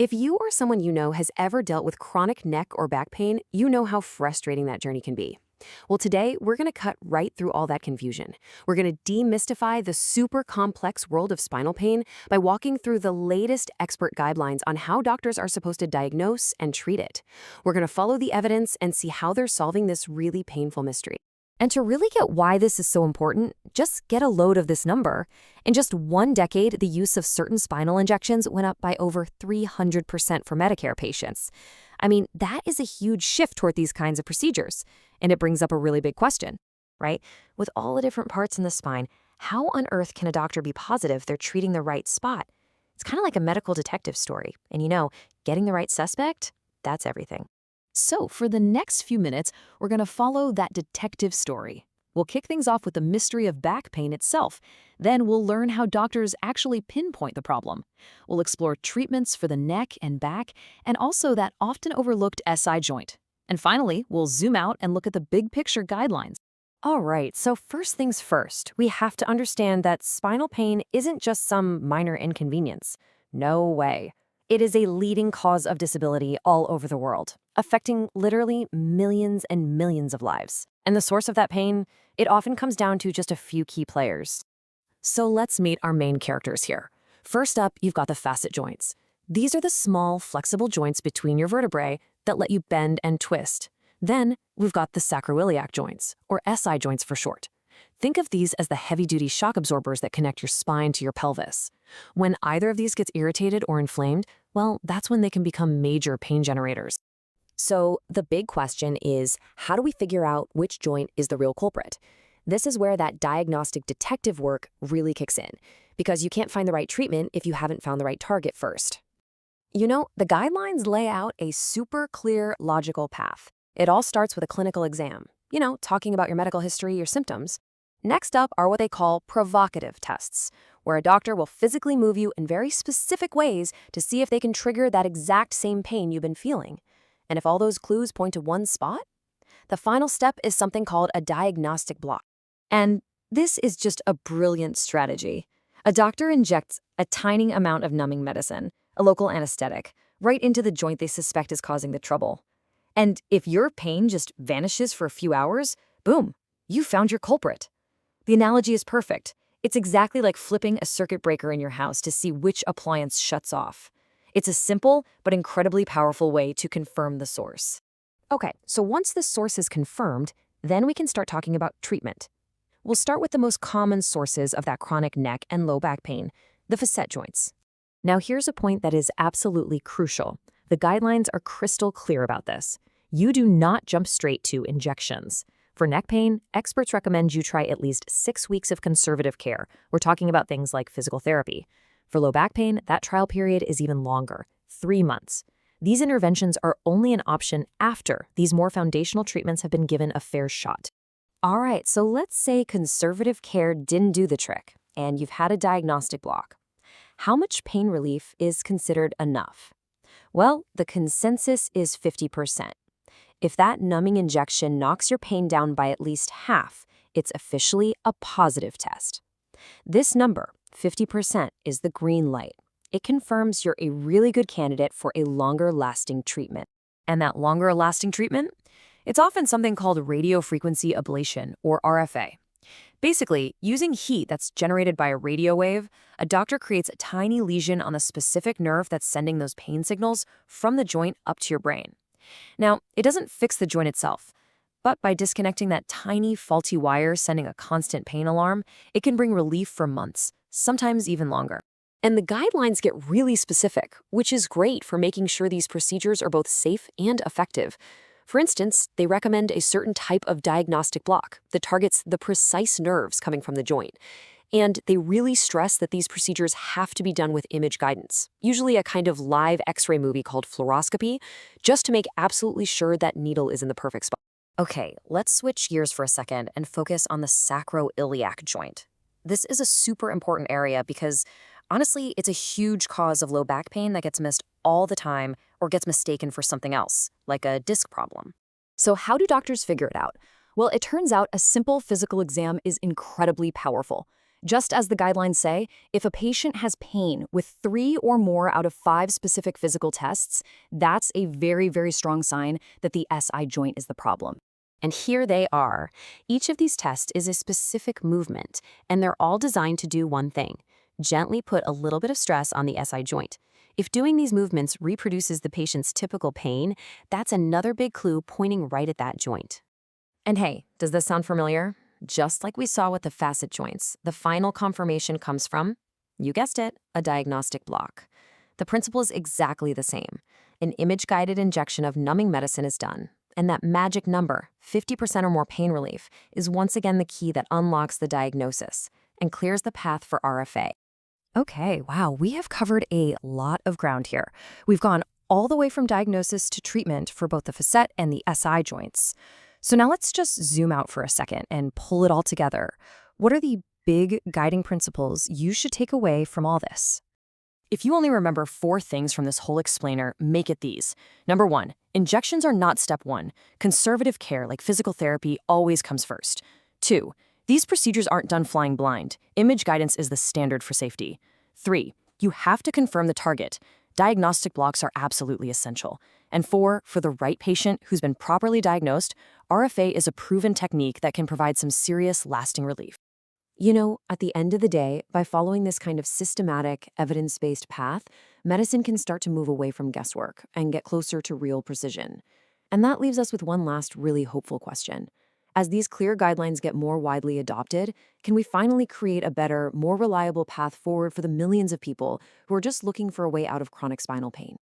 If you or someone you know has ever dealt with chronic neck or back pain, you know how frustrating that journey can be. Well, today we're going to cut right through all that confusion. We're going to demystify the super complex world of spinal pain by walking through the latest expert guidelines on how doctors are supposed to diagnose and treat it. We're going to follow the evidence and see how they're solving this really painful mystery. And to really get why this is so important, just get a load of this number. In just 1 decade, the use of certain spinal injections went up by over 300% for Medicare patients. I mean, that is a huge shift toward these kinds of procedures. And it brings up a really big question, right? With all the different parts in the spine, how on earth can a doctor be positive they're treating the right spot? It's kind of like a medical detective story. And getting the right suspect, that's everything. So, for the next few minutes, we're going to follow that detective story. We'll kick things off with the mystery of back pain itself. Then we'll learn how doctors actually pinpoint the problem. We'll explore treatments for the neck and back, and also that often overlooked SI joint. And finally, we'll zoom out and look at the big picture guidelines. All right, so first things first, we have to understand that spinal pain isn't just some minor inconvenience. No way. It is a leading cause of disability all over the world, affecting literally millions and millions of lives. And the source of that pain, it often comes down to just a few key players. So let's meet our main characters here. First up, you've got the facet joints. These are the small, flexible joints between your vertebrae that let you bend and twist. Then we've got the sacroiliac joints, or SI joints for short. Think of these as the heavy-duty shock absorbers that connect your spine to your pelvis. When either of these gets irritated or inflamed, well, that's when they can become major pain generators. So the big question is, how do we figure out which joint is the real culprit? This is where that diagnostic detective work really kicks in, because you can't find the right treatment if you haven't found the right target first. The guidelines lay out a super clear, logical path. It all starts with a clinical exam, talking about your medical history, your symptoms. Next up are what they call provocative tests, where a doctor will physically move you in very specific ways to see if they can trigger that exact same pain you've been feeling. And if all those clues point to one spot, the final step is something called a diagnostic block. And this is just a brilliant strategy. A doctor injects a tiny amount of numbing medicine, a local anesthetic, right into the joint they suspect is causing the trouble. And if your pain just vanishes for a few hours, boom, you found your culprit. The analogy is perfect. It's exactly like flipping a circuit breaker in your house to see which appliance shuts off. It's a simple but incredibly powerful way to confirm the source. Okay, so once the source is confirmed, then we can start talking about treatment. We'll start with the most common sources of that chronic neck and low back pain, the facet joints. Now here's a point that is absolutely crucial. The guidelines are crystal clear about this. You do not jump straight to injections. For neck pain, experts recommend you try at least 6 weeks of conservative care. We're talking about things like physical therapy. For low back pain, that trial period is even longer, 3 months. These interventions are only an option after these more foundational treatments have been given a fair shot. All right, so let's say conservative care didn't do the trick, and you've had a diagnostic block. How much pain relief is considered enough? Well, the consensus is 50%. If that numbing injection knocks your pain down by at least half, it's officially a positive test. This number, 50%, is the green light. It confirms you're a really good candidate for a longer-lasting treatment. And that longer-lasting treatment? It's often something called radiofrequency ablation, or RFA. Basically, using heat that's generated by a radio wave, a doctor creates a tiny lesion on the specific nerve that's sending those pain signals from the joint up to your brain. Now, it doesn't fix the joint itself, but by disconnecting that tiny faulty wire sending a constant pain alarm, it can bring relief for months, sometimes even longer. And the guidelines get really specific, which is great for making sure these procedures are both safe and effective. For instance, they recommend a certain type of diagnostic block that targets the precise nerves coming from the joint. And they really stress that these procedures have to be done with image guidance, usually a kind of live X-ray movie called fluoroscopy, just to make absolutely sure that needle is in the perfect spot. Okay, let's switch gears for a second and focus on the sacroiliac joint. This is a super important area because, honestly, it's a huge cause of low back pain that gets missed all the time or gets mistaken for something else, like a disc problem. So how do doctors figure it out? Well, it turns out a simple physical exam is incredibly powerful. Just as the guidelines say, if a patient has pain with 3 or more out of 5 specific physical tests, that's a very, very strong sign that the SI joint is the problem. And here they are. Each of these tests is a specific movement, and they're all designed to do one thing: gently put a little bit of stress on the SI joint. If doing these movements reproduces the patient's typical pain, that's another big clue pointing right at that joint. And hey, does this sound familiar? Just like we saw with the facet joints, the final confirmation comes from, you guessed it, a diagnostic block. The principle is exactly the same. An image-guided injection of numbing medicine is done, and that magic number, 50% or more pain relief, is once again the key that unlocks the diagnosis and clears the path for RFA. Okay, wow, we have covered a lot of ground here. We've gone all the way from diagnosis to treatment for both the facet and the SI joints. So now let's just zoom out for a second and pull it all together. What are the big guiding principles you should take away from all this? If you only remember 4 things from this whole explainer, make it these. Number 1, injections are not step 1. Conservative care, like physical therapy, always comes first. 2, these procedures aren't done flying blind. Image guidance is the standard for safety. 3, you have to confirm the target. Diagnostic blocks are absolutely essential. And 4, for the right patient who's been properly diagnosed, RFA is a proven technique that can provide some serious, lasting relief. You know, at the end of the day, by following this kind of systematic, evidence-based path, medicine can start to move away from guesswork and get closer to real precision. And that leaves us with one last really hopeful question. As these clear guidelines get more widely adopted, can we finally create a better, more reliable path forward for the millions of people who are just looking for a way out of chronic spinal pain?